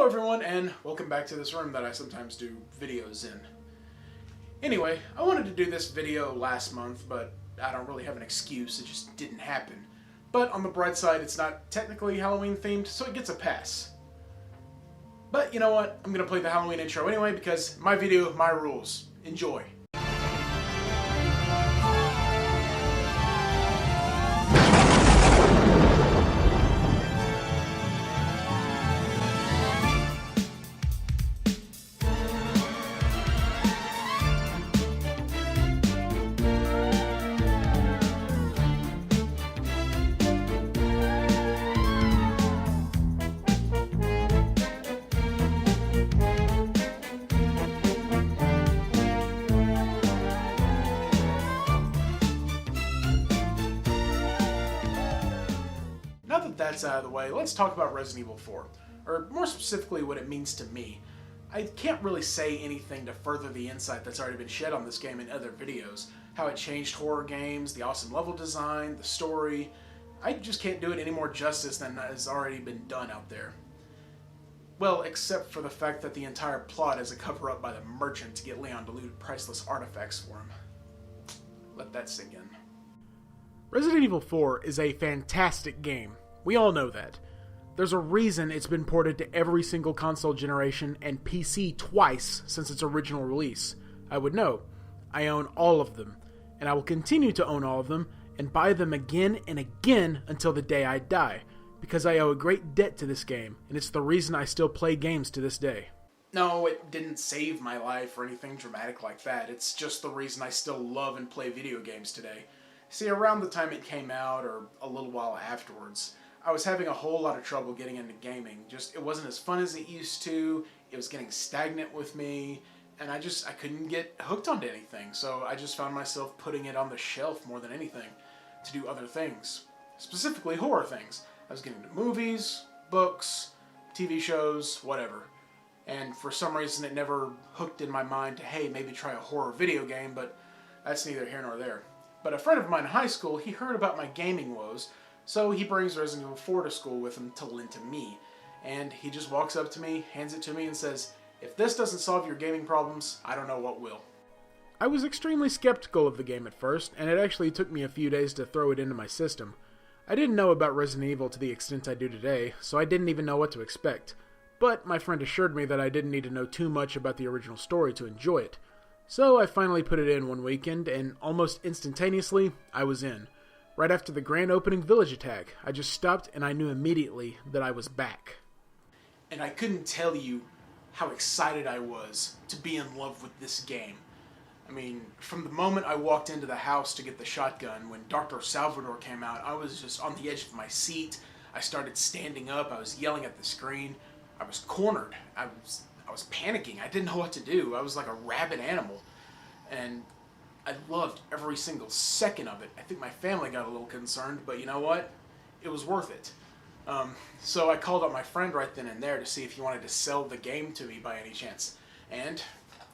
Hello everyone, and welcome back to this room that I sometimes do videos in. Anyway, I wanted to do this video last month, but I don't really have an excuse, it just didn't happen. But on the bright side, it's not technically Halloween themed, so it gets a pass. But you know what, I'm gonna play the Halloween intro anyway, because my video, my rules. Enjoy. Now that that's out of the way, let's talk about Resident Evil 4, or more specifically what it means to me. I can't really say anything to further the insight that's already been shed on this game in other videos, how it changed horror games, the awesome level design, the story. I just can't do it any more justice than has already been done out there. Well, except for the fact that the entire plot is a cover-up by the merchant to get Leon to loot priceless artifacts for him. Let that sink in. Resident Evil 4 is a fantastic game. We all know that. There's a reason it's been ported to every single console generation and PC twice since its original release. I would know. I own all of them, and I will continue to own all of them and buy them again and again until the day I die, because I owe a great debt to this game, and it's the reason I still play games to this day. No, it didn't save my life or anything dramatic like that. It's just the reason I still love and play video games today. See, around the time it came out, or a little while afterwards, I was having a whole lot of trouble getting into gaming. It wasn't as fun as it used to, it was getting stagnant with me, and I couldn't get hooked onto anything, so I just found myself putting it on the shelf more than anything, to do other things. Specifically horror things. I was getting into movies, books, TV shows, whatever. And for some reason it never hooked in my mind to, hey, maybe try a horror video game, but that's neither here nor there. But a friend of mine in high school, he heard about my gaming woes, so he brings Resident Evil 4 to school with him to lend to me. And he just walks up to me, hands it to me, and says, "If this doesn't solve your gaming problems, I don't know what will." I was extremely skeptical of the game at first, and it actually took me a few days to throw it into my system. I didn't know about Resident Evil to the extent I do today, so I didn't even know what to expect. But my friend assured me that I didn't need to know too much about the original story to enjoy it. So I finally put it in one weekend, and almost instantaneously, I was in. Right after the grand opening village attack, I just stopped and I knew immediately that I was back. And I couldn't tell you how excited I was to be in love with this game. I mean, from the moment I walked into the house to get the shotgun, when Dr. Salvador came out, I was just on the edge of my seat. I started standing up, I was yelling at the screen. I was cornered. I was panicking. I didn't know what to do. I was like a rabid animal. And I loved every single second of it. I think my family got a little concerned, but you know what? It was worth it. So I called up my friend right then and there to see if he wanted to sell the game to me by any chance. And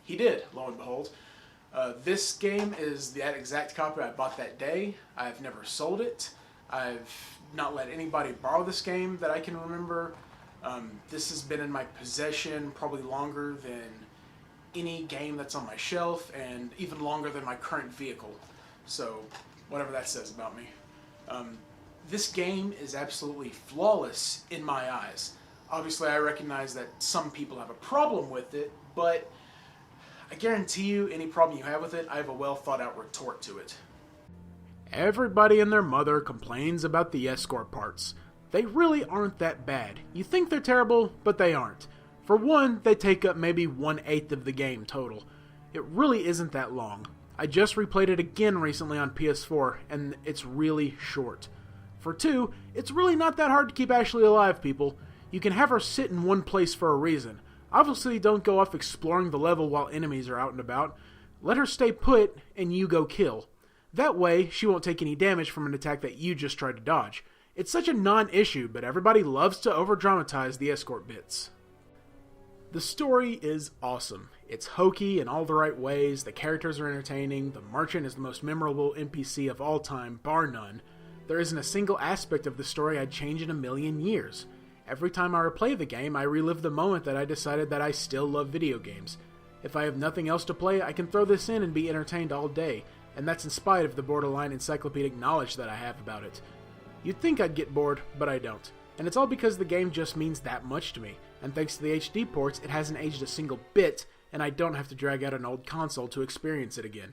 he did, lo and behold. This game is that exact copy I bought that day. I've never sold it. I've not let anybody borrow this game that I can remember. This has been in my possession probably longer than any game that's on my shelf, and even longer than my current vehicle. So, whatever that says about me. This game is absolutely flawless in my eyes. Obviously, I recognize that some people have a problem with it, but I guarantee you, any problem you have with it, I have a well thought out retort to it. Everybody and their mother complains about the escort parts. They really aren't that bad. You think they're terrible, but they aren't. For one, they take up maybe 1/8 of the game total. It really isn't that long. I just replayed it again recently on PS4, and it's really short. For two, it's really not that hard to keep Ashley alive, people. You can have her sit in one place for a reason. Obviously, don't go off exploring the level while enemies are out and about. Let her stay put, and you go kill. That way, she won't take any damage from an attack that you just tried to dodge. It's such a non-issue, but everybody loves to over-dramatize the escort bits. The story is awesome. It's hokey in all the right ways, the characters are entertaining, the merchant is the most memorable NPC of all time, bar none. There isn't a single aspect of the story I'd change in a million years. Every time I replay the game, I relive the moment that I decided that I still love video games. If I have nothing else to play, I can throw this in and be entertained all day, and that's in spite of the borderline encyclopedic knowledge that I have about it. You'd think I'd get bored, but I don't. And it's all because the game just means that much to me, and thanks to the HD ports, it hasn't aged a single bit, and I don't have to drag out an old console to experience it again.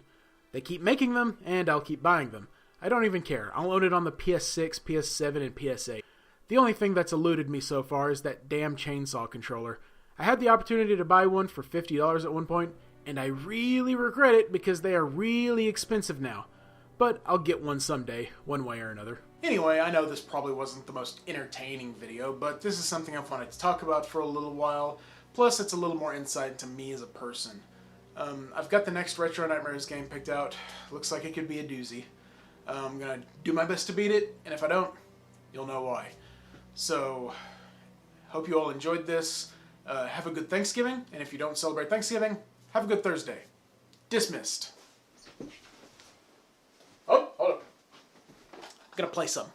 They keep making them, and I'll keep buying them. I don't even care. I'll own it on the PS6, PS7, and PS8. The only thing that's eluded me so far is that damn chainsaw controller. I had the opportunity to buy one for $50 at one point, and I really regret it because they are really expensive now. But I'll get one someday, one way or another. Anyway, I know this probably wasn't the most entertaining video, but this is something I've wanted to talk about for a little while. Plus, it's a little more insight into me as a person. I've got the next Retro Nightmares game picked out. Looks like it could be a doozy. I'm going to do my best to beat it, and if I don't, you'll know why. So, hope you all enjoyed this. Have a good Thanksgiving, and if you don't celebrate Thanksgiving, have a good Thursday. Dismissed. Oh, hold up. I'm gonna play some.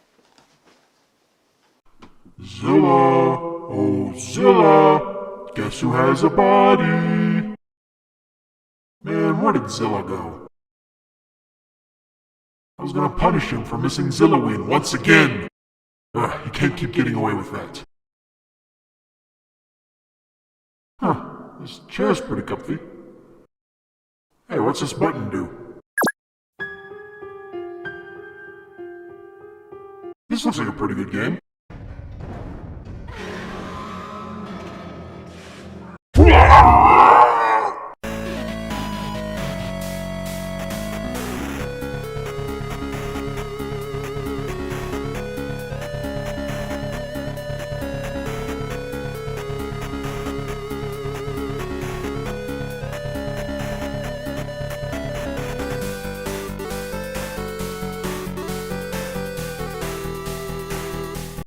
Zilla, oh Zilla, guess who has a body? Man, where did Zilla go? I was gonna punish him for missing Zilloween once again. He can't keep getting away with that. Huh, this chair's pretty comfy. Hey, what's this button do? This looks like a pretty good game.